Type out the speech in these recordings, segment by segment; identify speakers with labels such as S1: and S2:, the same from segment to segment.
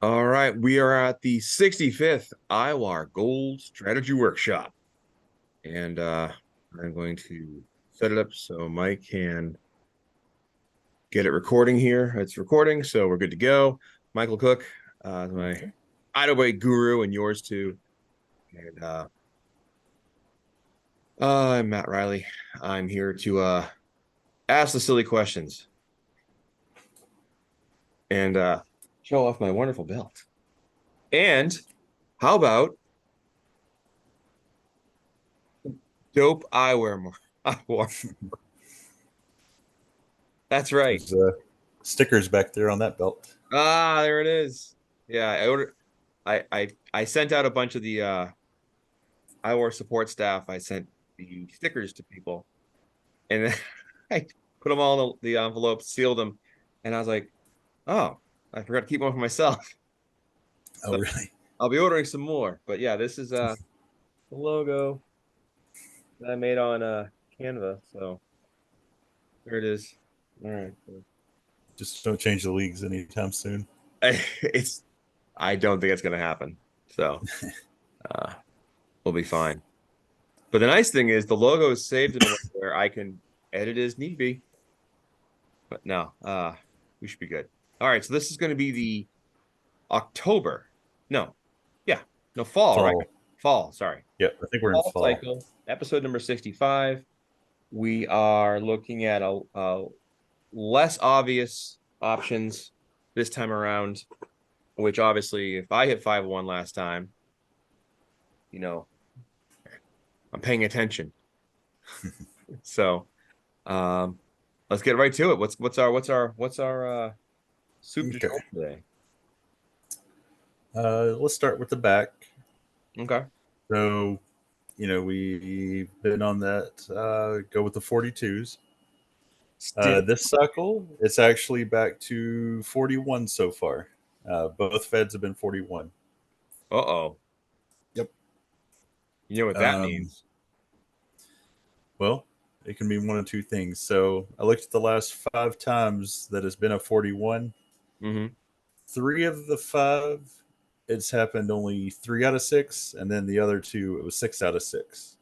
S1: All right, we are at the 65th IWAR Gold Strategy Workshop. And I'm going to set it up so Mike can get it recording here. It's recording, so we're good to go. Michael Cook, my IWA guru, and yours too. And I'm Matt Riley. I'm here to ask the silly questions and show off my wonderful belt. And how about dope eyewear more? Eyewear. That's right.
S2: There's stickers back there on that belt.
S1: Ah, there it is. Yeah, I ordered. I sent out a bunch of the IWAR support staff. I sent the stickers to people, and then I put them all in the envelope, sealed them, and I was like, "Oh, I forgot to keep one for myself."
S2: Oh,
S1: So
S2: really?
S1: I'll be ordering some more. But yeah, this is the logo that I made on Canva. So there it is. All right.
S2: Just don't change the leagues anytime soon.
S1: It's. I don't think it's gonna happen. So uh, we'll be fine. But the nice thing is the logo is saved in a way where I can edit as need be. But no, we should be good. All right, so this is going to be the October. No, yeah, no, fall, right?
S2: Fall.
S1: Fall, sorry.
S2: Yep, I think we're in
S1: Fall
S2: fall.
S1: cycle, episode number 65. We are looking at a less obvious options this time around, which obviously, if I hit 5-1 last time, you know, I'm paying attention. So, um, let's get right to it. What's our soup du
S2: Okay.
S1: jour today?
S2: Let's start with the back.
S1: Okay.
S2: So, we've been on that. Go with the 42s.
S1: Still.
S2: This cycle, it's actually back to 41 so far. Both feds have been 41.
S1: Uh-oh.
S2: Yep.
S1: You know what that
S2: Um,
S1: means.
S2: well, it can mean one of two things. So I looked at the last 5 times that it's been a 41.
S1: Mm-hmm.
S2: Three of the five, it's happened only 3 out of 6, and then the other two, it was 6 out of 6.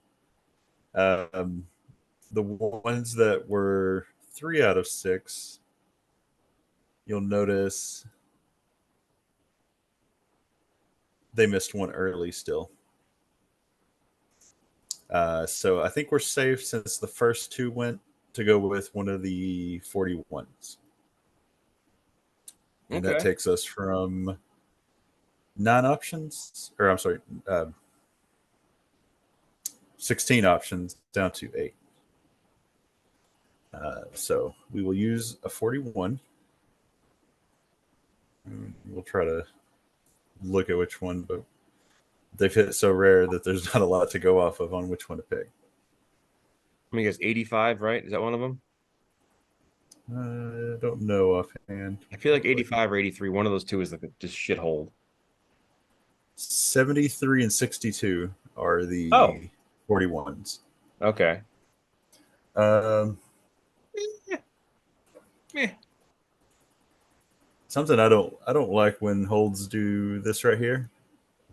S2: Um, the ones that were 3 out of 6, you'll notice they missed one early still. So I think we're safe since the first two went to go with one of the 41s. And that
S1: Okay.
S2: takes us from 9 options, or I'm sorry, 16 options down to 8. So we will use a 41. We'll try to look at which one, but they've hit so rare that there's not a lot to go off of on which one to pick.
S1: I mean, I guess 85, right? Is that one of them?
S2: I don't know offhand.
S1: I feel like 85 or 83. One of those two is like just shithole.
S2: 73 and 62 are
S1: Oh,
S2: the 41s.
S1: okay.
S2: Um,
S1: Eh, eh.
S2: something I don't like when holds do this right here,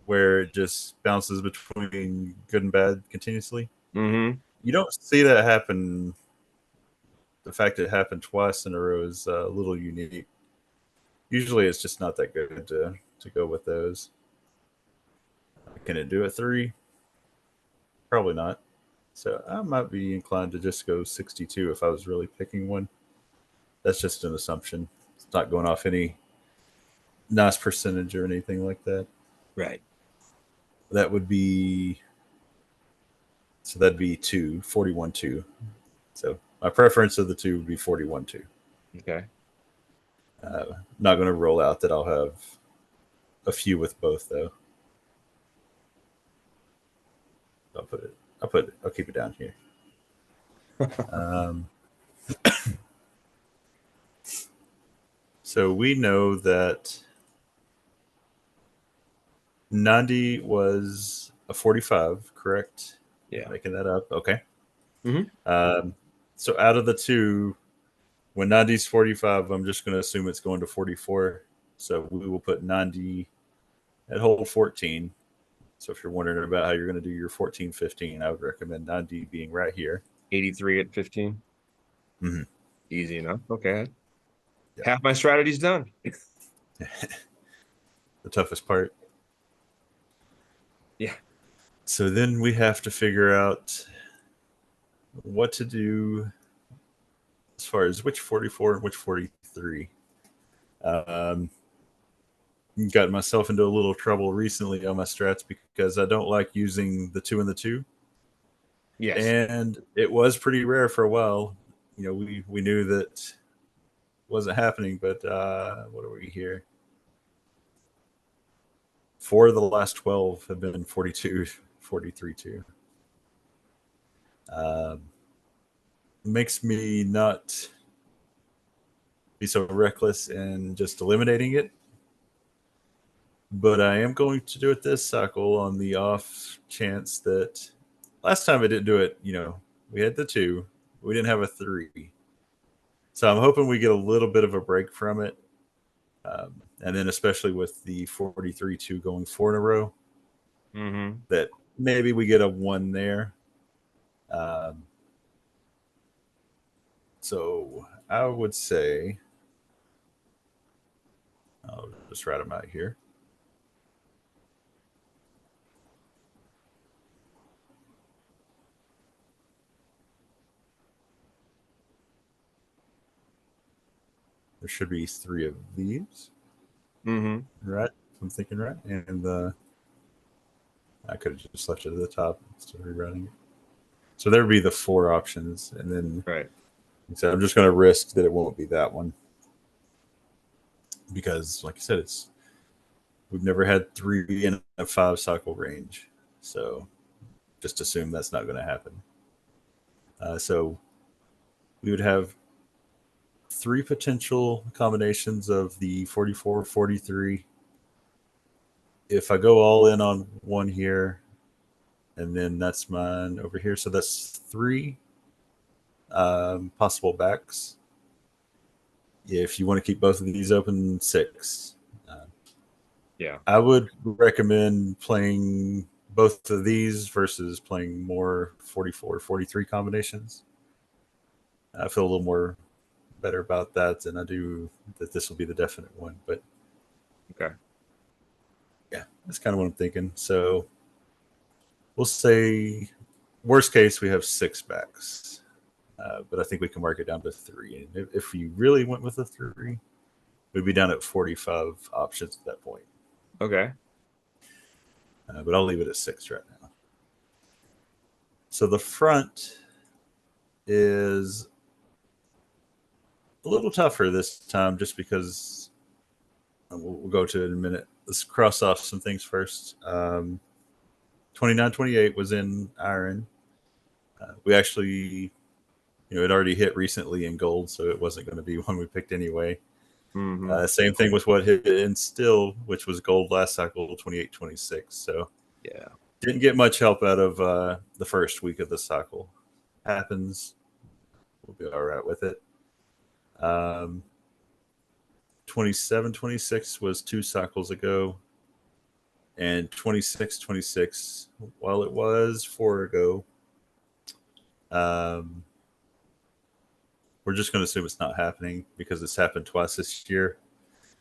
S2: where it just bounces between good and bad continuously.
S1: Mm-hmm.
S2: You don't see that happen. The fact that it happened twice in a row is a little unique. Usually, it's just not that good to go with those. Can it do a 3? Probably not. So I might be inclined to just go 62 if I was really picking one. That's just an assumption. It's not going off any nice percentage or anything like that.
S1: Right.
S2: That would be so that'd be 41 2. So my preference of the two would be 41 2.
S1: Okay.
S2: Not going to roll out that I'll have a few with both though. I'll keep it down here. Um, so we know that Nandi was a 45, correct?
S1: Yeah.
S2: Making that up. Okay.
S1: Mm-hmm.
S2: Um, so out of the two, when Nandi's 45, I'm just going to assume it's going to 44. So we will put 90 at hole 14. So if you're wondering about how you're going to do your 14-15, I would recommend 90 being right here.
S1: 83 at 15.
S2: Mm-hmm.
S1: Easy enough. Okay.
S2: Yeah.
S1: Half my strategy's done.
S2: The toughest part.
S1: Yeah.
S2: So then we have to figure out what to do as far as which 44 and which 43. Um, got myself into a little trouble recently on my strats because I don't like using the 2 and the 2.
S1: Yes.
S2: And it was pretty rare for a while. We knew that wasn't happening, but what are we here? 4 of the last 12 have been 42, 43 2. Makes me not be so reckless in just eliminating it. But I am going to do it this cycle on the off chance that last time I didn't do it, we had the 2, we didn't have a 3. So I'm hoping we get a little bit of a break from it. And then especially with the 43-2 going 4 in a row,
S1: Mm-hmm.
S2: that maybe we get a 1 there. So I would say, I'll just write them out here. There should be 3 of these.
S1: Mm-hmm.
S2: Right? I'm thinking right. And I could have just left it at the top instead of rewriting it. So there would be the 4 options. And then
S1: Right.
S2: so I'm just going to risk that it won't be that one. Because, like I said, we've never had 3 in a 5 cycle range. So just assume that's not going to happen. So we would have 3 potential combinations of the 44, 43. If I go all in on one here, and then that's mine over here. So that's 3 possible backs. If you want to keep both of these open, 6.
S1: Yeah.
S2: I would recommend playing both of these versus playing more 44, 43 combinations. I feel a little more better about that than I do that this will be the definite one. But
S1: Okay.
S2: yeah, that's kind of what I'm thinking. So we'll say worst case we have 6 backs, but I think we can mark it down to 3. And if we really went with a 3, we'd be down at 45 options at that point.
S1: Okay.
S2: But I'll leave it at 6 right now. So the front is a little tougher this time just because we'll go to it in a minute. Let's cross off some things first. 29-28 was in iron. We actually, it already hit recently in gold, so it wasn't going to be one we picked anyway.
S1: Mm-hmm.
S2: Same thing with what hit in still, which was gold last cycle, 28-26. So
S1: Yeah.
S2: didn't get much help out of the first week of the cycle. Happens. We'll be all right with it. 27-26 was 2 cycles ago. And 26-26, while it was 4 ago, we're just going to assume it's not happening because it's happened twice this year.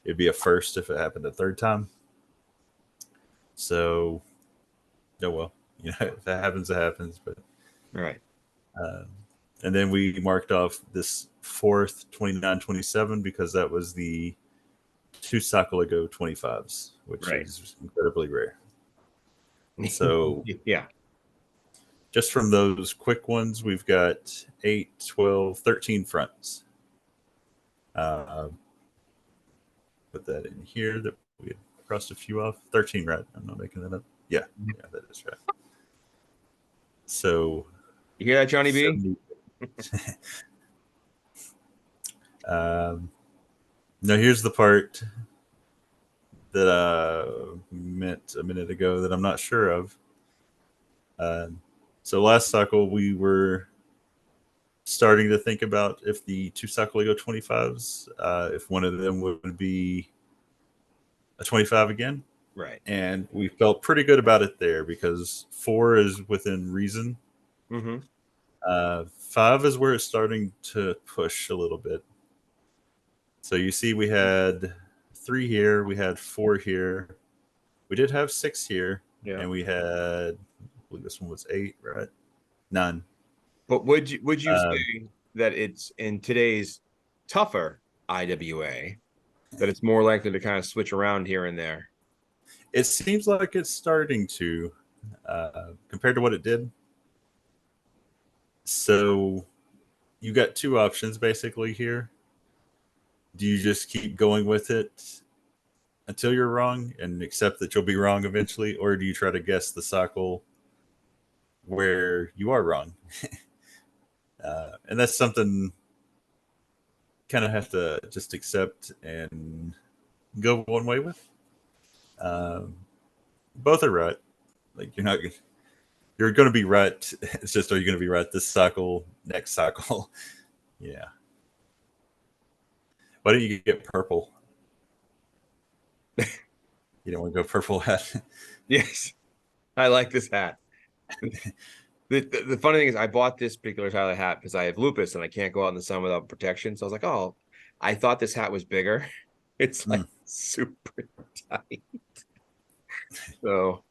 S2: It'd be a first if it happened a third time. So, oh well, if that happens, it happens. But
S1: Right.
S2: and then we marked off this 4th 29-27 because that was the 2 cycle ago 25s, which
S1: Right.
S2: is incredibly rare. So
S1: Yeah.
S2: just from those quick ones, we've got 8, 12, 13 fronts. Put that in here that we had crossed a few off. 13, right? I'm not making that up. Yeah, that is right. So
S1: You hear that, Johnny B?
S2: 70. Now here's the part that I meant a minute ago that I'm not sure of. So last cycle we were starting to think about if the 2 cycle ago 25s, if one of them would be a 25 again.
S1: Right.
S2: And we felt pretty good about it there because 4 is within reason.
S1: Mm-hmm.
S2: 5 is where it's starting to push a little bit. So you see, we had 3 here, we had 4 here, we did have 6 here,
S1: Yeah.
S2: and we had, I believe this one was 8, right? 9.
S1: But would you
S2: Uh,
S1: say that it's in today's tougher IWA that it's more likely to kind of switch around here and there?
S2: it seems like it's starting to, compared to what it did. So you got 2 options basically here. Do you just keep going with it until you're wrong and accept that you'll be wrong eventually, or do you try to guess the cycle where you are wrong? And that's something kind of have to just accept and go one way with. Um, Both are right. Like you're going to be right. It's just, are you going to be right this cycle, next cycle? Yeah. Why don't you get purple? You don't want to go purple hat.
S1: Yes, I like this hat. The funny thing is, I bought this particular Tyler hat because I have lupus and I can't go out in the sun without protection. So I was like, oh, I thought this hat was bigger. It's like
S2: Mm.
S1: super tight. So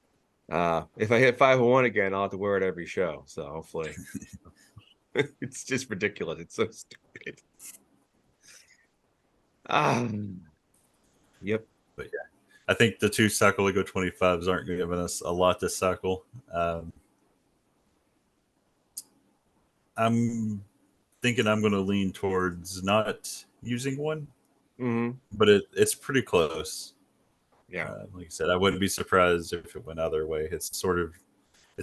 S1: if I hit 501 again, I'll have to wear it every show. So hopefully it's just ridiculous. It's so stupid. Ah, yep.
S2: But yeah, I think the 2 Sacoligo 25s aren't giving us a lot this cycle. I'm thinking I'm going to lean towards not using one,
S1: Hmm.
S2: but it's pretty close.
S1: Yeah.
S2: Like I said, I wouldn't be surprised if it went either way. It's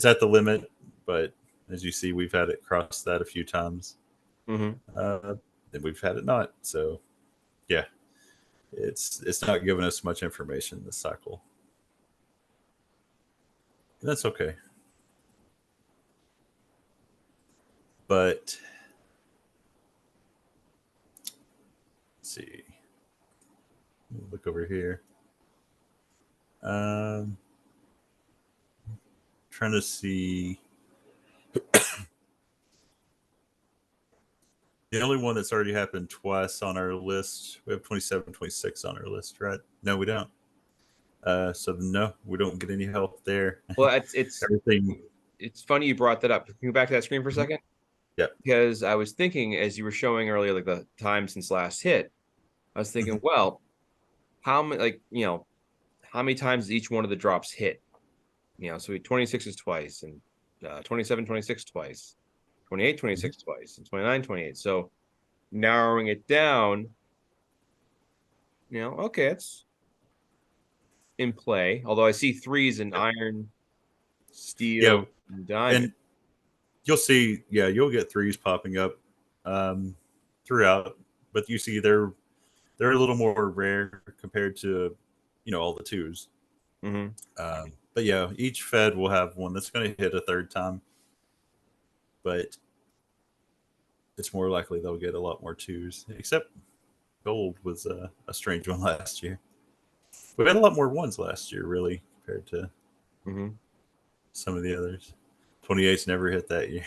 S2: at the limit, but as you see, we've had it cross that a few times,
S1: Hmm.
S2: uh, and we've had it not. So yeah, it's not giving us much information this cycle, and that's okay. But let's see, look over here. Um, Trying to see. The only one that's already happened twice on our list, we have 27, 26 on our list, right? No, we don't. So no, we don't get any help there.
S1: Well, it's
S2: Everything.
S1: it's funny you brought that up. Can you go back to that screen for a second?
S2: Yeah.
S1: Because I was thinking as you were showing earlier, like the time since last hit, I was thinking,
S2: Mhm.
S1: well, how many how many times does each one of the drops hit? So 26 is twice, and 27, 26 twice, 28,
S2: Mhm.
S1: 26 twice, and 29, 28. So narrowing it down, okay, it's in play. Although I see threes in iron, steel,
S2: Yeah,
S1: and diamond.
S2: and you'll see. Yeah, you'll get threes popping up um, throughout, but you see they're a little more rare compared to all the twos.
S1: Hmm.
S2: But yeah, each Fed will have one that's going to hit a third time, but it's more likely they'll get a lot more twos. Except gold was a strange one last year. We had a lot more ones last year, really, compared to
S1: Hmm.
S2: some of the others. 28's never hit that year.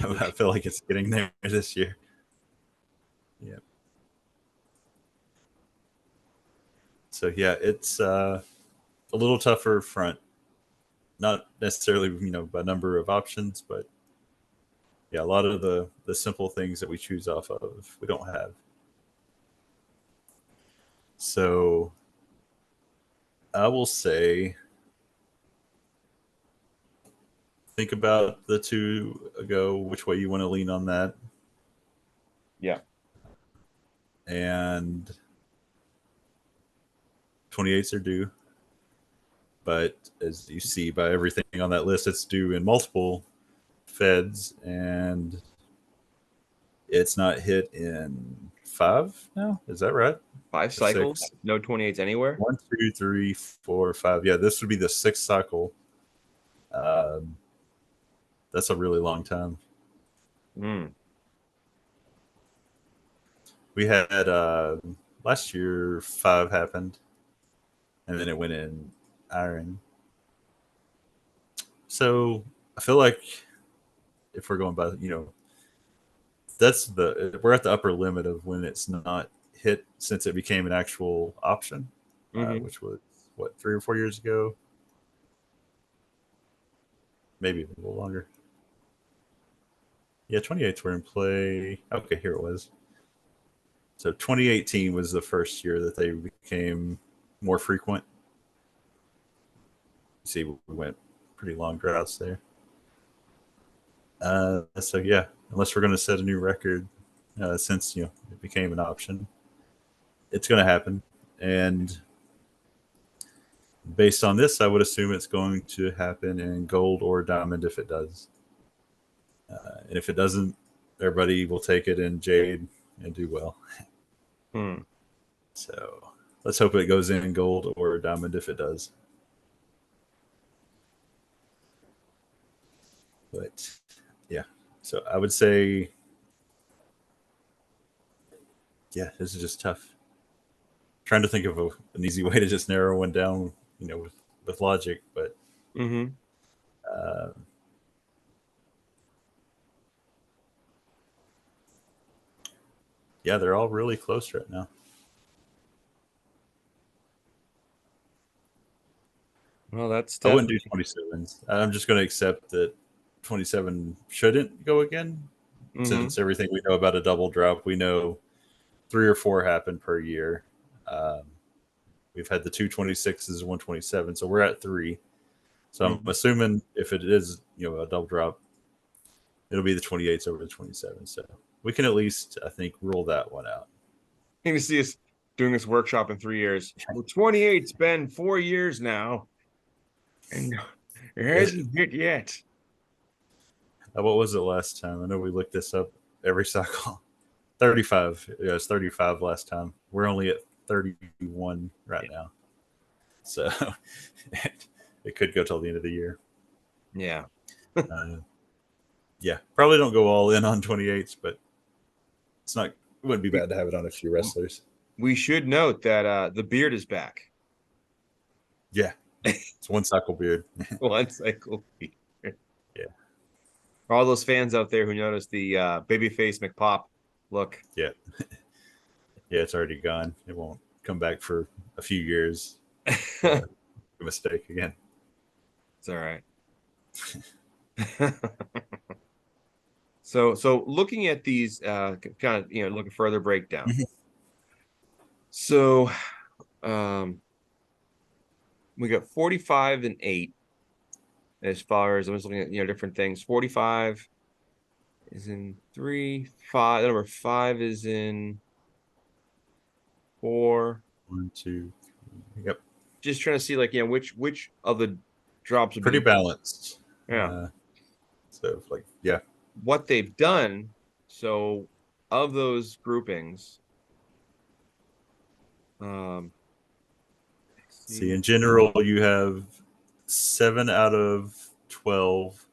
S2: I feel like it's getting there this year. Yeah. So yeah, it's a little tougher front. Not necessarily, by number of options, but yeah, a lot of the simple things that we choose off of, we don't have. So I will say, think about the 2 ago, which way you want to lean on that,
S1: Yeah.
S2: and 28s are due. But as you see by everything on that list, it's due in multiple feds, and it's not hit in 5 now. Is that right?
S1: Five
S2: Or 6?
S1: cycles, no 28s anywhere.
S2: 1, 2, 3, 4, 5. Yeah, this would be the 6th cycle. Um, that's a really long time.
S1: Mm.
S2: We had last year 5 happened, and then it went in iron. So I feel like if we're going by, we're at the upper limit of when it's not hit since it became an actual option,
S1: Mm-hmm.
S2: which was what 3 or 4 years ago, maybe a little longer. Yeah, 28s were in play. Okay, here it was. So 2018 was the first year that they became more frequent. You see, we went pretty long droughts there. So yeah, unless we're going to set a new record, since it became an option, it's going to happen. And based on this, I would assume it's going to happen in gold or diamond if it does. And if it doesn't, everybody will take it in jade and do well.
S1: Hmm.
S2: So let's hope it goes in gold or diamond if it does. But yeah, so I would say, yeah, this is just tough. Trying to think of an easy way to just narrow one down, with logic, but
S1: Mm-hmm.
S2: uh, yeah, they're all really close right now.
S1: Well, that's
S2: I wouldn't
S1: definitely.
S2: do 27s. I'm just going to accept that 27 shouldn't go again,
S1: Mm-hmm.
S2: since everything we know about a double drop, we know 3 or 4 happen per year. Um, we've had the 226s, 127, so we're at 3. So I'm
S1: Mm-hmm.
S2: assuming if it is, a double drop, it'll be the 28s over the 27. So we can at least, I think, rule that one out.
S1: You can see us doing this workshop in 3 years. Well, 28's been 4 years now, and it hasn't hit yet.
S2: What was it last time? I know we looked this up every cycle. 35. Yeah, it's 35 last time. We're only at 31 right now. So it could go till the end of the year.
S1: Yeah.
S2: Uh, yeah, probably don't go all in on 28s, but it wouldn't be
S1: We
S2: bad to have it on a few wrestlers.
S1: we should note that the beard is back.
S2: Yeah, it's one cycle beard.
S1: One cycle beard.
S2: Yeah,
S1: For all those fans out there who noticed the babyface McPop look.
S2: yeah, yeah. It's already gone. It won't come back for a few years.
S1: It's
S2: A mistake again.
S1: all right. So looking at these kind of looking further breakdown. So we got 45 and 8 as far as I'm just looking at different things. 45 is in 3, 5. Number 5 is in 4.
S2: 1, 2, 3. Yep,
S1: Just trying to see which of the drops have
S2: pretty
S1: been
S2: balanced.
S1: yeah
S2: So like, yeah.
S1: what they've done. So of those groupings, um, let's
S2: See,
S1: see.
S2: in general, you have 7 out of 12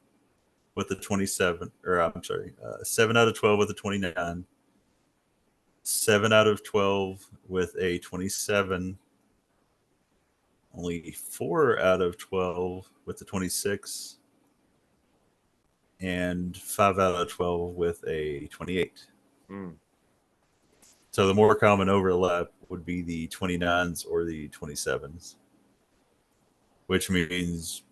S2: with the 27, or I'm sorry, 7 out of 12 with the 29, 7 out of 12 with a 27, only 4 out of 12 with the 26, and 5 out of 12 with a 28.
S1: Hmm.
S2: So the more common overlap would be the 29s or the 27s, which means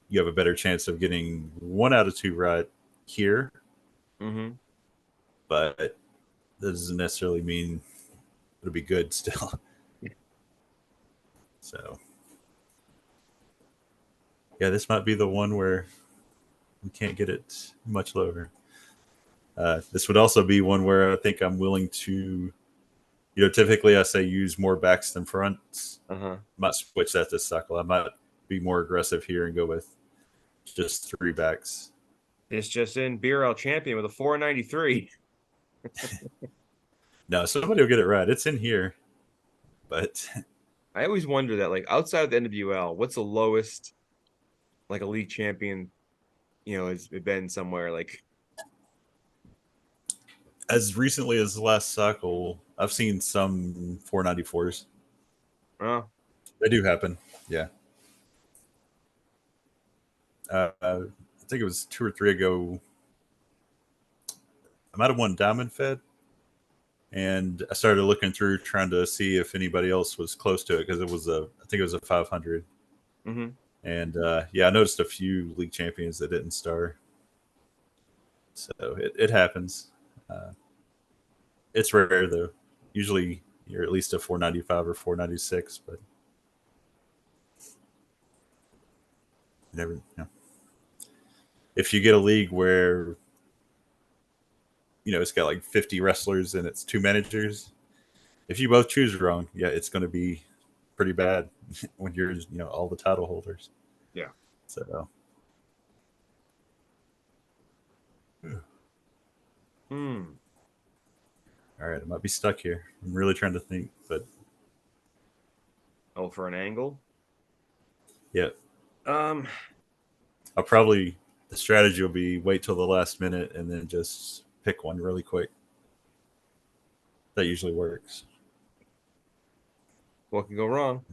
S2: you have a better chance of getting 1 out of 2 right here,
S1: Mm-hmm.
S2: but that doesn't necessarily mean it'll be good still. So yeah, this might be the one where we can't get it much lower. This would also be one where I think I'm willing to, typically I say use more backs than fronts.
S1: Uh-huh.
S2: I might switch that this cycle. I might be more aggressive here and go with just 3 backs.
S1: It's just in BRL champion with a 493.
S2: No, somebody will get it right. It's in here, but
S1: I always wonder that, like, outside of the NWL, what's the lowest like a league champion, has been somewhere like
S2: as recently as the last cycle, I've seen some 494s.
S1: oh,
S2: They do happen. Yeah. I think it was 2 or 3 ago. I might have won Diamond Fed, and I started looking through trying to see if anybody else was close to it because I think it was a 500.
S1: Mm-hmm.
S2: And yeah, I noticed a few league champions that didn't star. So it happens. Uh, it's rare though. Usually you're at least a 495 or 496, but you never. You know. If you get a league where it's got like 50 wrestlers and it's 2 managers, if you both choose wrong, yeah, it's going to be pretty bad when you're all the title holders.
S1: Yeah.
S2: So
S1: Hmm.
S2: all right, I might be stuck here. I'm really trying to think, but
S1: Oh, for an angle.
S2: yeah,
S1: Um.
S2: I'll probably the strategy will be wait till the last minute and then just pick one really quick. That usually works.
S1: What could go wrong?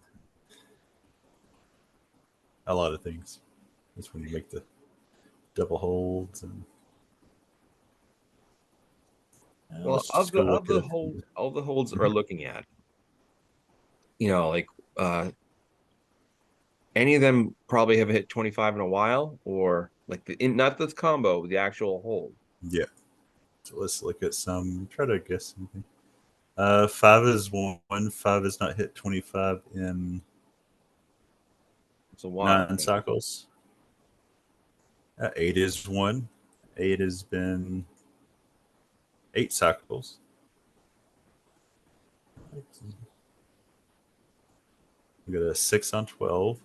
S2: A lot of things. That's when you make the double holds and
S1: Well,
S2: let's just go look at it.
S1: of the holds are
S2: Mhm.
S1: looking at, like any of them probably haven't hit 25 in a while, or like not the combo, the actual hold.
S2: Yeah. So let's look at some. Try to guess something. Five is one. Five has not hit 25 in
S1: It's a while.
S2: 9 cycles. Eight is one. Eight has been 8 cycles. We got a 6 on 12.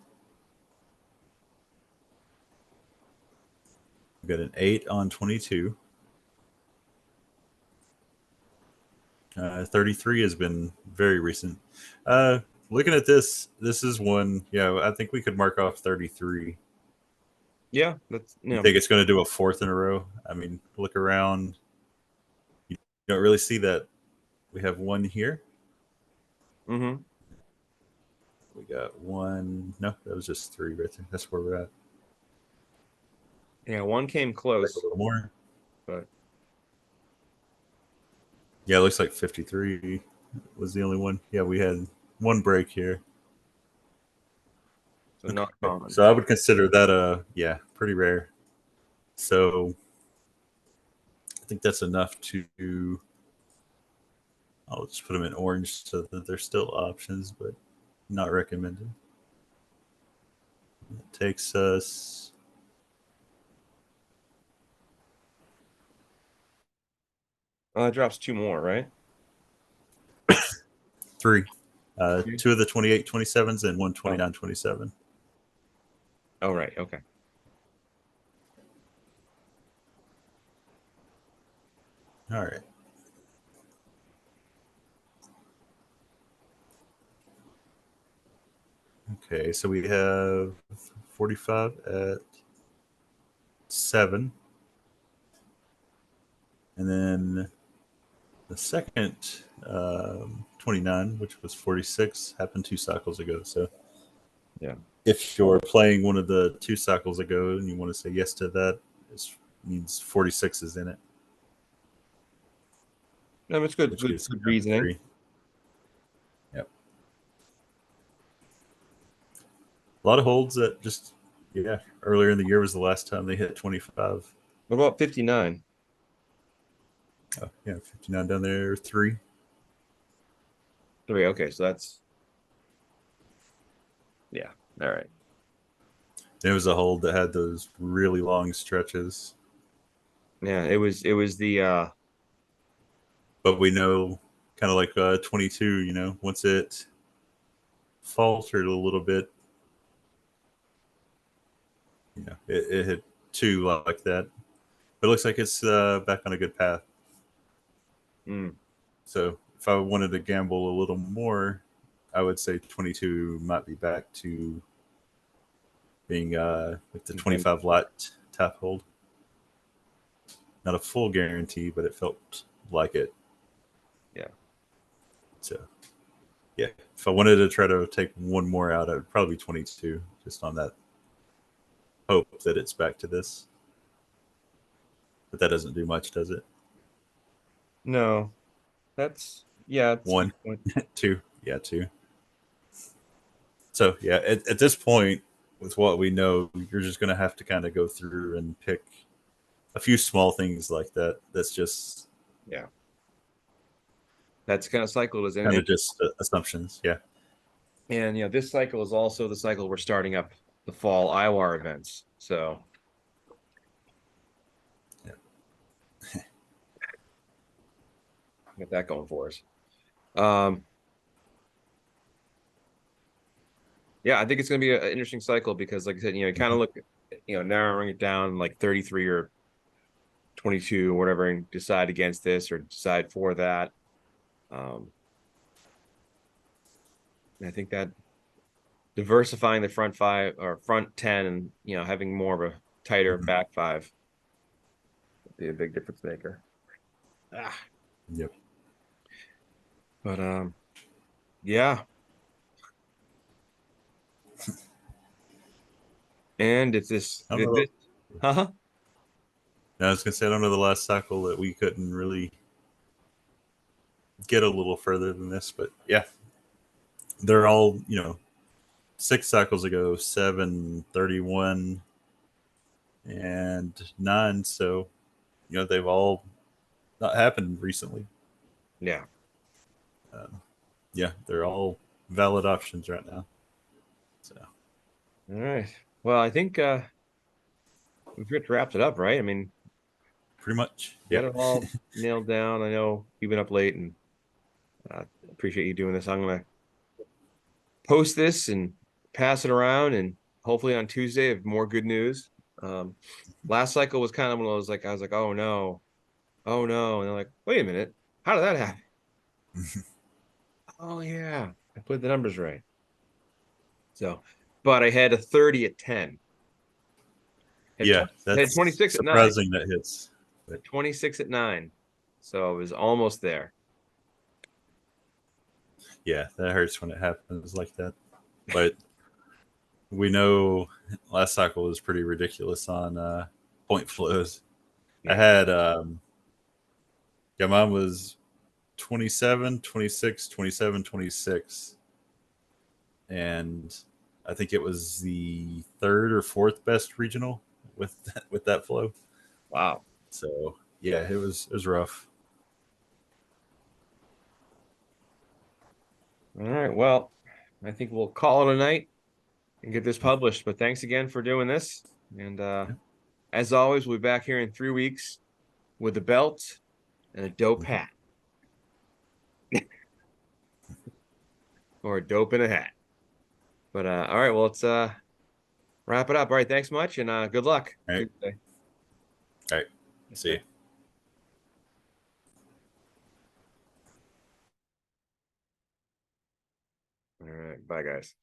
S2: We got an 8 on 22. 33 has been very recent. Looking at this is one. Yeah, I think we could mark off 33.
S1: Yeah, that's
S2: You think it's going to do a fourth in a row? I mean, look around. You don't really see that. We have one here.
S1: Mm-hmm.
S2: We got one. No, that was just three right there. That's where we're at.
S1: Yeah, one came
S2: Like a
S1: close,
S2: little more.
S1: but
S2: Yeah, it looks like 53 was the only one. Yeah, we had one break here.
S1: so not
S2: Okay.
S1: common.
S2: So I would consider that yeah, pretty rare. So I think that's enough to I'll just put them in orange so that they're still options, but not recommended. It takes us
S1: It drops two more, right?
S2: three.
S1: Mhm.
S2: Two of the 28-27s and one
S1: Oh,
S2: 29-27.
S1: oh, right. Okay.
S2: All right. Okay, so we have 45 at 7. And then the second 29, which was 46, happened 2 cycles ago. So
S1: Yeah.
S2: if you're playing one of the 2 cycles ago and you want to say yes to that, it means 46 is in it,
S1: No, it's good.
S2: which
S1: Good.
S2: gives
S1: Good
S2: you
S1: reasoning.
S2: 3. Yep. A lot of holds that just, yeah, earlier in the year was the last time they hit 25.
S1: What about 59?
S2: Oh, yeah, 59 down there, 3.
S1: Three. Okay, so that's yeah. All right.
S2: It was a hold that had those really long stretches.
S1: Yeah, it was the
S2: But we know, kind of like 22, once it faltered a little bit, it hit 2 like that. But it looks like it's back on a good path.
S1: mm,
S2: So if I wanted to gamble a little more, I would say 22 might be back to being like the
S1: again.
S2: 25 lot tap hold. Not a full guarantee, but it felt like it.
S1: Yeah.
S2: So yeah, if I wanted to try to take one more out, it would probably be 22, just on that hope that it's back to this. But that doesn't do much, does it?
S1: No, it's a good
S2: One,
S1: point.
S2: two, yeah, two. So yeah, at this point, with what we know, you're just going to have to kind of go through and pick a few small things like that. That's just
S1: Yeah. That's kind of cycle is
S2: kind
S1: ending.
S2: of just assumptions. Yeah.
S1: And this cycle is also the cycle we're starting up the fall IWAR events. So
S2: Yeah.
S1: get that going for us. Um, yeah, I think it's going to be an interesting cycle because, like I said, you kind of
S2: Mhm.
S1: look, narrowing it down like 33 or 22 or whatever, and decide against this or decide for that. Um, I think that diversifying the front five or front 10 and, having more of a tighter
S2: Mhm.
S1: back five would be a big difference maker. Ah,
S2: Yep.
S1: but yeah. And it's
S2: I don't know.
S1: huh?
S2: I was gonna say I don't know the last cycle that we couldn't really get a little further than this, but yeah, they're all 6 cycles ago, 7, 31, and 9. So they've all not happened recently.
S1: Yeah.
S2: Um, yeah, they're all valid options right now. So
S1: All right. Well, I think we've just wrapped it up, right? I mean,
S2: pretty much,
S1: got
S2: yep.
S1: it all nailed down. I know you've been up late and appreciate you doing this. I'm gonna post this and pass it around, and hopefully on Tuesday have more good news. Um, Last cycle was kind of one of those, like, I was like, oh no, oh no, and they're like, wait a minute, how did that happen? Oh yeah, I put the numbers right. So, but I had a 30 at 10. Had
S2: Yeah,
S1: 20, had
S2: that's
S1: 26 at 9.
S2: surprising that hits. But
S1: 26 at 9. So it was almost there.
S2: yeah, that hurts when it happens like that. But we know last cycle was pretty ridiculous on point flows. I
S1: Yeah.
S2: had yeah, mine was 27, 26, 27, 26, and I think it was the third or fourth best regional with that flow.
S1: Wow.
S2: So yeah, it was rough.
S1: All right. Well, I think we'll call it a night and get this published. But thanks again for doing this. And
S2: Yeah.
S1: as always, we'll be back here in 3 weeks with a belt and a dope
S2: Mhm.
S1: hat or a dope in a hat. But all right, well, let's wrap it up. All right, thanks much and good luck
S2: All right.
S1: Tuesday.
S2: All right.
S1: Yes,
S2: See
S1: sir.
S2: you.
S1: All right, bye guys.